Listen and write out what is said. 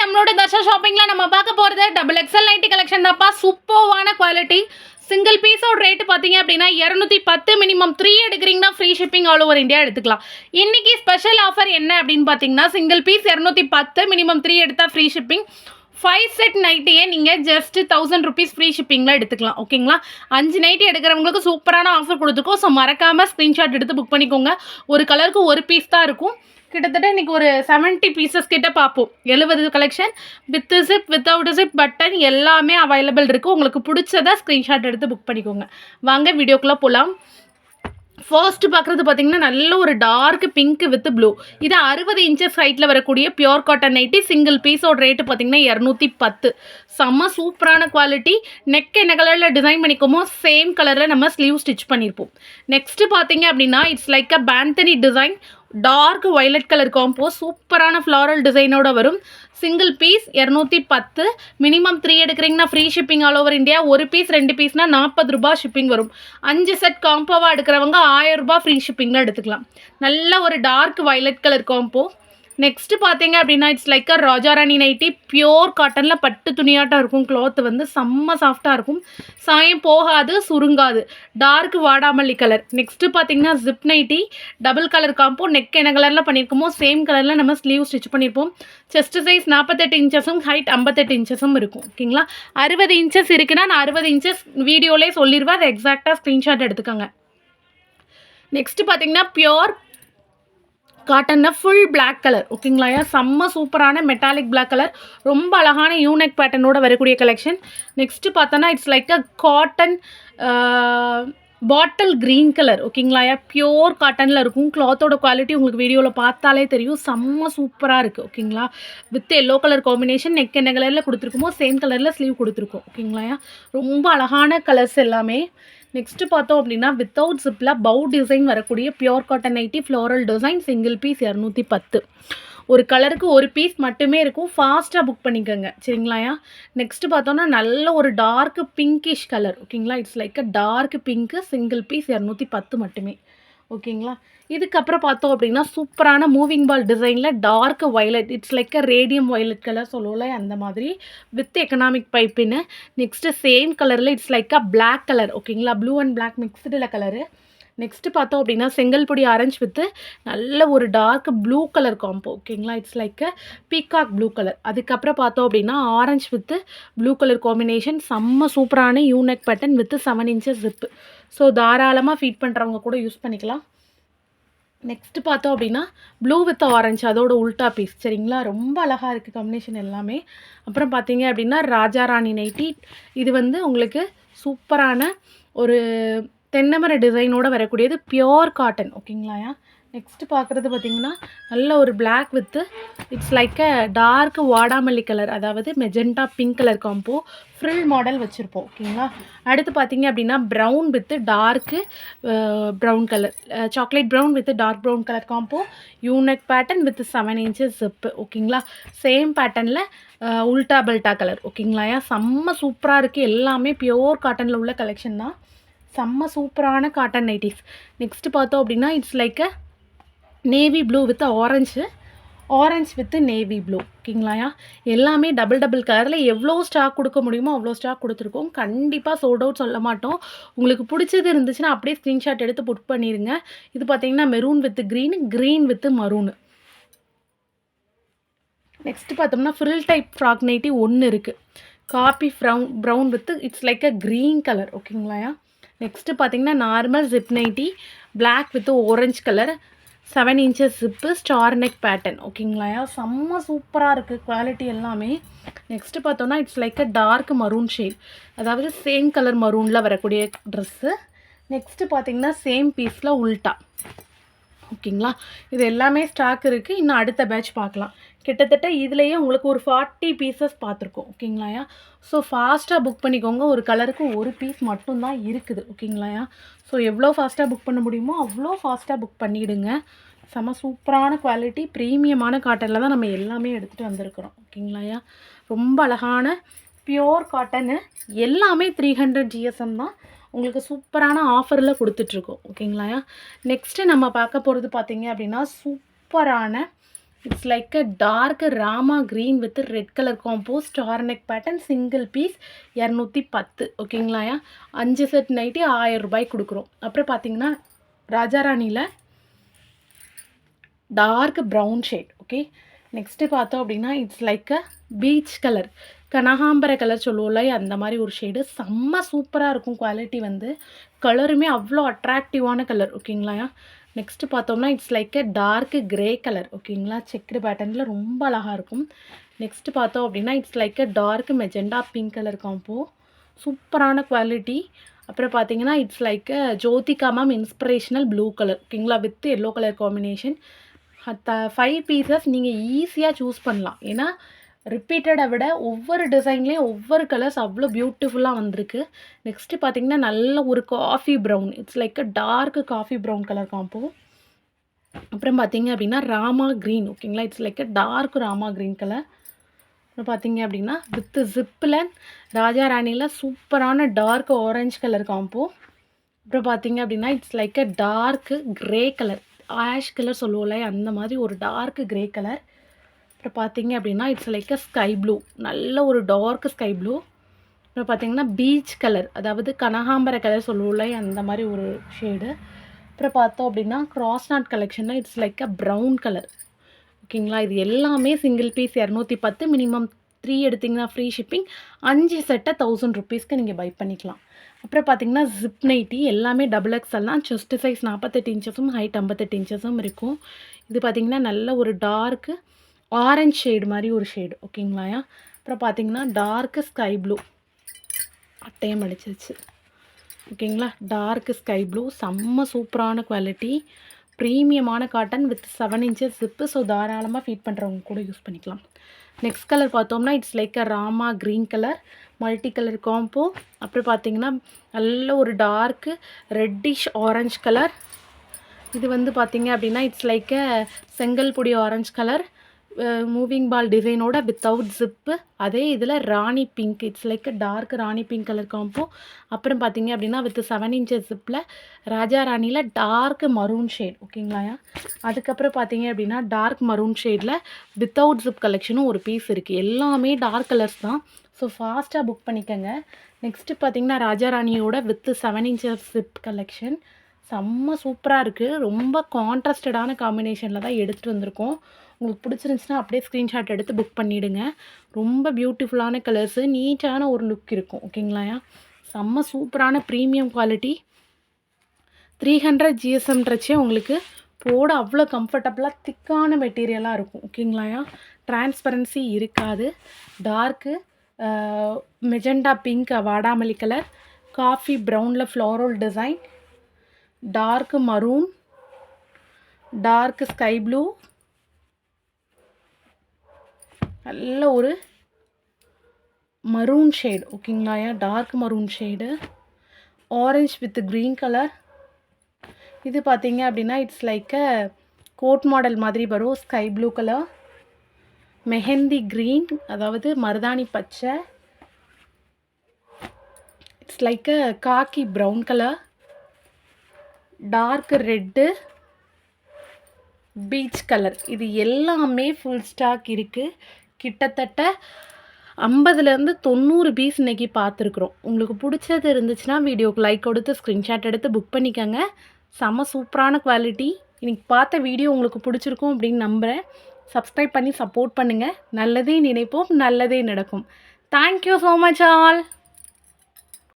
நம்மளோட தர்ஷா ஷாப்பிங்கில் நம்ம பார்க்க போகிறது டபுள் எக்ஸல் நைட்டி கலெக்ஷன் தான்ப்பா. சூப்பர்வான குவாலிட்டி. சிங்கிள் பீஸோட ரேட்டு பார்த்தீங்க அப்படின்னா 210. மினிமம் 3 எடுக்கிறீங்கன்னா free shipping all over India எடுத்துக்கலாம். இன்றைக்கி ஸ்பெஷல் ஆஃபர் என்ன அப்படின்னு பார்த்தீங்கன்னா, சிங்கிள் பீஸ் 210, மினிமம் 3 எடுத்தால் ஃப்ரீ ஷிப்பிங். 5 செட் நைட்டியே நீங்கள் ஜஸ்ட் 1000 rupees ஃப்ரீ ஷிப்பிங்கில் எடுத்துக்கலாம். ஓகேங்களா? 5 நைட்டி எடுக்கிறவங்களுக்கு சூப்பரான ஆஃபர் கொடுத்துருக்கோம். ஸோ மறக்காமல் ஸ்க்ரீன்ஷாட் எடுத்து புக் பண்ணிக்கோங்க. ஒரு கலருக்கு ஒரு பீஸ் தான் இருக்கும். கிட்டத்தட்ட இன்றைக்கி ஒரு 70 பீசஸ் கிட்ட பார்ப்போம். 70 collection with zip without zip button எல்லாமே அவைலபிள் இருக்குது. உங்களுக்கு பிடிச்சதா ஸ்க்ரீன்ஷாட் எடுத்து புக் பண்ணிக்கோங்க. வாங்க வீடியோக்குள்ளே போகலாம். ஃபர்ஸ்ட்டு பார்க்குறது பார்த்தீங்கன்னா நல்ல ஒரு டார்க் பிங்க் வித் ப்ளூ. இது 60 இன்ச்சஸ் ஹைட்டில் வரக்கூடிய பியோர் காட்டன் நைட்டி. சிங்கிள் பீஸோட ரேட்டு பார்த்தீங்கன்னா 210. செம்ம சூப்பரான குவாலிட்டி. நெக் என்ன கலரில் டிசைன் பண்ணிக்கோமோ சேம் கலரில் நம்ம ஸ்லீவ் ஸ்டிச் பண்ணியிருப்போம். நெக்ஸ்ட்டு பார்த்தீங்க அப்படின்னா it's like a bandhani design. Dark violet colour combo சூப்பரான ஃப்ளாரல் டிசைனோட வரும். Single piece 210. மினிமம் 3 எடுக்கிறீங்கன்னா free shipping all over India. ஒரு பீஸ் 2 பீஸ்னால் 40 ரூபாய் ஷிப்பிங் வரும். 5 செட் காம்போவாக எடுக்கிறவங்க 1000 ரூபாய் ஃப்ரீ ஷிப்பிங்கில் எடுத்துக்கலாம். நல்ல ஒரு dark violet colour combo. Next பார்த்தீங்க அப்படின்னா it's like a Rajarani nighty. Pure காட்டனில் பட்டு துணியாட்டம் இருக்கும். கிளாத் வந்து செம்ம சாஃப்டாக இருக்கும். சாயம் போகாது, சுருங்காது. டார்க் வாடாமல்லி கலர். நெக்ஸ்ட்டு பார்த்தீங்கன்னா zip nighty. Double colour combo. Neck என்ன கலரில் பண்ணியிருக்கோமோ சேம் கலரில் நம்ம ஸ்லீவ் ஸ்டிச் பண்ணியிருப்போம். செஸ்ட் சைஸ் 48 இன்ச்சஸும் ஹைட் 58 இன்ச்சஸும் இருக்கும். ஓகேங்களா? 60 இன்ச்சஸ் இருக்குன்னா நான் 60 இன்ச்சஸ் வீடியோலே சொல்லிடுவேன். அதை எக்ஸாக்டாக ஸ்க்ரீன்ஷாட் எடுத்துக்கோங்க. நெக்ஸ்ட்டு பார்த்தீங்கன்னா பியோர் காட்டனில் ஃபுல் பிளாக் கலர். ஓகேங்களா? செம்ம சூப்பரான மெட்டாலிக் பிளாக் கலர். ரொம்ப அழகான யூனெக் பேட்டர்னோட வரக்கூடிய கலெக்ஷன். நெக்ஸ்ட்டு பார்த்தோன்னா it's like a cotton bottle green colour. ஓகேங்களா? பியோர் காட்டனில் இருக்கும். கிளாத்தோட குவாலிட்டி உங்களுக்கு வீடியோவில் பார்த்தாலே தெரியும். செம்ம சூப்பராக இருக்குது. ஓகேங்களா? With yellow colour combination. Neck என்ன கலரில் கொடுத்துருக்குமோ சேம் கலரில் ஸ்லீவ் கொடுத்துருக்கோம். ஓகேங்களா? ரொம்ப அழகான கலர்ஸ் எல்லாமே. நெக்ஸ்ட்டு பார்த்தோம் அப்படின்னா வித்தவுட் ஜிப்பில் பவு டிசைன் வரக்கூடிய pure cotton nighty. Floral design. Single piece 210. ஒரு கலருக்கு ஒரு பீஸ் மட்டுமே இருக்கும். ஃபாஸ்ட்டாக புக் பண்ணிக்கோங்க. சரிங்களா? நெக்ஸ்ட்டு பார்த்தோன்னா நல்ல ஒரு டார்க் பிங்கிஷ் கலர். ஓகேங்களா? It's like a dark pink. Single piece 210 மட்டுமே. ஓகேங்களா? இதுக்கப்புறம் பார்த்தோம் அப்படின்னா சூப்பரான மூவிங் பால் டிசைனில் dark violet. It's like a radium violet colour சொல்லுவோம்ல அந்த மாதிரி வித் எக்கனாமிக் பைப்பின்னு. நெக்ஸ்ட்டு சேம் கலரில் it's like a black colour. ஓகேங்களா? ப்ளூ அண்ட் பிளாக் மிக்ஸ்டில் கலரு. நெக்ஸ்ட்டு பார்த்தோம் அப்படின்னா செங்கல்பொடி ஆரஞ்சு வித்து நல்ல ஒரு டார்க் ப்ளூ கலர் காம்போ. ஓகேங்களா? It's like a peacock blue colour. அதுக்கப்புறம் பார்த்தோம் அப்படின்னா orange with blue colour combination. செம்ம சூப்பரான unique pattern with 7 inches zip. So தாராளமாக ஃபீட் பண்ணுறவங்க கூட யூஸ் பண்ணிக்கலாம். நெக்ஸ்ட்டு பார்த்தோம் அப்படின்னா ப்ளூ வித் ஆரஞ்சு அதோட உல்டா பீஸ். சரிங்களா? ரொம்ப அழகாக இருக்குது காம்பினேஷன் எல்லாமே. அப்புறம் பார்த்தீங்க அப்படின்னா ராஜாராணி நைட்டி. இது வந்து உங்களுக்கு சூப்பரான ஒரு தென்னைமர டிசைனோடு வரக்கூடியது. Pure cotton. ஓகேங்களா? நெக்ஸ்ட்டு பார்க்குறது பார்த்திங்கன்னா நல்ல ஒரு black with it's like a dark வாடாமல்லி கலர், அதாவது magenta pink colour combo. Frill model வச்சுருப்போம். ஓகேங்களா? அடுத்து பார்த்திங்க அப்படின்னா brown with dark brown colour. Chocolate brown with dark brown colour combo. Unique pattern with 7 inches zip. ஓகேங்களா? சேம் பேட்டர்னில் உல்டா பல்டா கலர். ஓகேங்களா? செம்ம சூப்பராக இருக்குது. எல்லாமே பியோர் காட்டனில் உள்ள கலெக்ஷன் தான். செம்ம சூப்பரான காட்டன் நைட்டிஸ். நெக்ஸ்ட்டு பார்த்தோம் அப்படின்னா it's like a navy blue with orange with navy blue. ஓகேங்களா? எல்லாமே டபுள் கலரில் எவ்வளோ ஸ்டாக் கொடுக்க முடியுமோ அவ்வளோ ஸ்டாக் கொடுத்துருக்கோம். கண்டிப்பாக சோல்ட் அவுட் சொல்ல மாட்டோம். உங்களுக்கு பிடிச்சது இருந்துச்சுன்னா அப்படியே ஸ்க்ரீன்ஷாட் எடுத்து புக் பண்ணிடுங்க. இது பார்த்தீங்கன்னா maroon with green with maroon. Next பார்த்தோம்னா ஃப்ரில் டைப் ஃப்ராக் நைட்டி ஒன்று இருக்குது. Coffee brown with it's like a green colour. ஓகேங்களா? நெக்ஸ்ட்டு பார்த்தீங்கன்னா normal zip nighty black with orange colour. 7 inches zip. Star neck pattern. ஓகேங்களா? செம்ம சூப்பராக இருக்குது quality எல்லாமே. நெக்ஸ்ட்டு பார்த்தோன்னா it's like a dark maroon shade, அதாவது சேம் கலர் மரூனில் வரக்கூடிய ட்ரெஸ்ஸு. நெக்ஸ்ட்டு பார்த்தீங்கன்னா சேம் பீஸில் உல்ட்டா. ஓகேங்களா? இது எல்லாமே ஸ்டாக் இருக்குது. இன்னும் அடுத்த பேட்ச் பார்க்கலாம். கிட்டத்தட்ட இதுலேயே உங்களுக்கு ஒரு 40 பீசஸ் பார்த்துருக்கோம். ஓகேங்களா? ஸோ ஃபாஸ்ட்டாக புக் பண்ணிக்கோங்க. ஒரு கலருக்கு ஒரு பீஸ் மட்டும்தான் இருக்குது. ஓகேங்களா? ஸோ எவ்வளோ ஃபாஸ்ட்டாக புக் பண்ண முடியுமோ அவ்வளோ ஃபாஸ்ட்டாக புக் பண்ணிவிடுங்க. செம்ம சூப்பரான குவாலிட்டி ப்ரீமியமான காட்டனில் தான் நம்ம எல்லாமே எடுத்துகிட்டு வந்திருக்கிறோம். ஓகேங்களா? ரொம்ப அழகான பியோர் காட்டனு. எல்லாமே 300 GSM தான். உங்களுக்கு சூப்பரான ஆஃபரில் கொடுத்துட்ருக்கோம். ஓகேங்களா? நெக்ஸ்ட்டு நம்ம பார்க்க போகிறது பார்த்திங்க அப்படின்னா சூப்பரான it's like a dark Rama green with red colour combo star neck pattern single piece 210 ஓகேங்களாயா. 5 செட் நைட்டி 1000 ரூபாய்க்கு கொடுக்குறோம். அப்புறம் பார்த்தீங்கன்னா ராஜாராணியில் dark brown shade. Okay, next பார்த்தோம் அப்படின்னா it's like a peach colour, கனகாம்பர கலர் சொல்லுவோம்ல, அந்த மாதிரி ஒரு ஷேடு. செம்ம சூப்பராக இருக்கும். குவாலிட்டி வந்து கலருமே அவ்வளோ அட்ராக்டிவான கலர். ஓகேங்களா. நெக்ஸ்ட்டு பார்த்தோம்னா it's like a dark grey colour. ஓகேங்களா, செக்குடு பேட்டர்னில் ரொம்ப அழகாக இருக்கும். நெக்ஸ்ட்டு பார்த்தோம் அப்படின்னா it's like a dark magenta pink colour combo, சூப்பரான குவாலிட்டி. அப்புறம் பார்த்தீங்கன்னா it's like a Jyothika ma'am inspirational blue colour. ஓகேங்களா, with yellow colour combination. 5 pieces நீங்கள் ஈஸியாக சூஸ் பண்ணலாம். ஏன்னா ரிப்பீட்டடை விட ஒவ்வொரு டிசைன்லேயும் ஒவ்வொரு கலர்ஸ் அவ்வளோ பியூட்டிஃபுல்லாக வந்திருக்கு. நெக்ஸ்ட்டு பார்த்தீங்கன்னா நல்ல ஒரு coffee brown, it's like a dark coffee brown colour combo. அப்புறம் பார்த்தீங்க அப்படின்னா ராமா க்ரீன். ஓகேங்களா, it's like a dark Rama green colour. அப்புறம் பார்த்தீங்க அப்படின்னா வித் ஜிப்பில் ராஜா ராணியில் சூப்பரான டார்க் ஆரஞ்சு கலர் காம்போ. அப்புறம் பார்த்தீங்க அப்படின்னா it's like a dark grey colour, ash colour சொல்லுவோம்ல, அந்த மாதிரி ஒரு டார்க் கிரே கலர். அப்புறம் பார்த்தீங்க அப்படின்னா it's like a sky blue, நல்ல ஒரு டார்க் ஸ்கை ப்ளூ. அப்புறம் பார்த்தீங்கன்னா பீச் கலர், அதாவது கனகாம்பர கலர் சொல்லுவோம்ல, அந்த மாதிரி ஒரு ஷேடு. அப்புறம் பார்த்தோம் அப்படின்னா கிராஸ் நாட் கலெக்ஷனில் it's like a brown colour. ஓகேங்களா, இது எல்லாமே சிங்கிள் பீஸ் 210, மினிமம் 3 எடுத்திங்கன்னா ஃப்ரீ ஷிப்பிங். 5 செட்டை 1000 ருபீஸ்க்கு நீங்கள் பை பண்ணிக்கலாம். அப்புறம் பார்த்தீங்கன்னா ஜிப் நைட்டி எல்லாமே டபுள் எக்ஸ்எல் தான். செஸ்ட் சைஸ் 48 இன்ச்சஸும் ஹைட் 58 இன்ச்சஸும் இருக்கும். இது பார்த்தீங்கன்னா நல்ல ஒரு டார்க்கு ஆரஞ்ச் ஷேடு மாதிரி ஒரு ஷேடு. ஓகேங்களாயா. அப்புறம் பார்த்தீங்கன்னா டார்க்கு ஸ்கை ப்ளூ, அட்டையம் அடிச்சிருச்சு. ஓகேங்களா, டார்க்கு ஸ்கை ப்ளூ, செம்ம சூப்பரான குவாலிட்டி, ப்ரீமியமான cotton with 7 inches zip. So தாராளமாக ஃபீட் பண்ணுறவங்க கூட யூஸ் பண்ணிக்கலாம். நெக்ஸ்ட் கலர் பார்த்தோம்னா it's like a Rama green colour, multi colour combo. அப்புறம் பார்த்தீங்கன்னா நல்ல ஒரு டார்க்கு ரெட்டிஷ் ஆரஞ்ச் கலர். இது வந்து பார்த்தீங்க அப்படின்னா இட்ஸ் லைக் அ செங்கல் பொடி ஆரஞ்ச் கலர், மூவிங் பால் டிசைனோட வித்தவுட் ஜிப்பு. அதே இதில் rani pink, it's like dark rani pink colour combo. அப்புறம் பார்த்தீங்க அப்படின்னா வித் 7 இன்ச்சஸ் ஜிப்பில் ராஜா ராணியில் டார்க் மரூன் ஷேட். ஓகேங்களாயா. அதுக்கப்புறம் பார்த்தீங்க அப்படின்னா டார்க் மரூன் ஷேடில் வித்தவுட் ஜிப் கலெக்ஷனும் ஒரு பீஸ் இருக்குது. எல்லாமே டார்க் கலர்ஸ் தான். ஸோ ஃபாஸ்ட்டாக புக் பண்ணிக்கோங்க. நெக்ஸ்ட்டு பார்த்தீங்கன்னா ராஜா ராணியோட வித் 7 இன்ச்சஸ் ஜிப் கலெக்ஷன் செம்ம சூப்பராக இருக்குது. ரொம்ப கான்ட்ராஸ்டடான காம்பினேஷனில் தான் எடுத்துகிட்டு வந்திருக்கோம். உங்களுக்கு பிடிச்சிருந்துச்சுன்னா அப்படியே ஸ்க்ரீன்ஷாட் எடுத்து புக் பண்ணிவிடுங்க. ரொம்ப பியூட்டிஃபுல்லான கலர்ஸு, நீட்டான ஒரு லுக் இருக்கும். ஓகேங்களாயா. செம்ம சூப்பரான ப்ரீமியம் குவாலிட்டி. 300 ஜிஎஸ்எம்ன்றச்சே உங்களுக்கு போட அவ்வளோ கம்ஃபர்டபுளாக திக்கான மெட்டீரியலாக இருக்கும். ஓகேங்களாயா. டிரான்ஸ்பரன்சி இருக்காது. டார்க்கு மெஜெண்டா பிங்க் வாடாமல்லி கலர், காஃபி ப்ரௌனில் floral design, dark maroon, dark sky blue, நல்ல ஒரு மரூன் ஷேடு. ஓகேங்களாயா, dark maroon shade, orange with green colour. இது பார்த்தீங்க அப்படின்னா it's like a coat model மாதிரி வரும். Sky blue colour, mehndi green, அதாவது மருதாணி பச்சை, it's like a khaki brown colour, dark red, peach colour. இது எல்லாமே ஃபுல் ஸ்டாக் இருக்குது. கிட்டத்தட்ட 50லேருந்து 90 பீஸ் இன்றைக்கி பார்த்துருக்குறோம். உங்களுக்கு பிடிச்சது இருந்துச்சுன்னா வீடியோக்கு லைக் கொடுத்து ஸ்க்ரீன்ஷாட் எடுத்து புக் பண்ணிக்கோங்க. செம்ம சூப்பரான குவாலிட்டி. இன்றைக்கி பார்த்த வீடியோ உங்களுக்கு பிடிச்சிருக்கும் அப்படின்னு நம்புகிறேன். சப்ஸ்கிரைப் பண்ணி சப்போர்ட் பண்ணுங்கள். நல்லதே நினைப்போம், நல்லதே நடக்கும். Thank you so much all.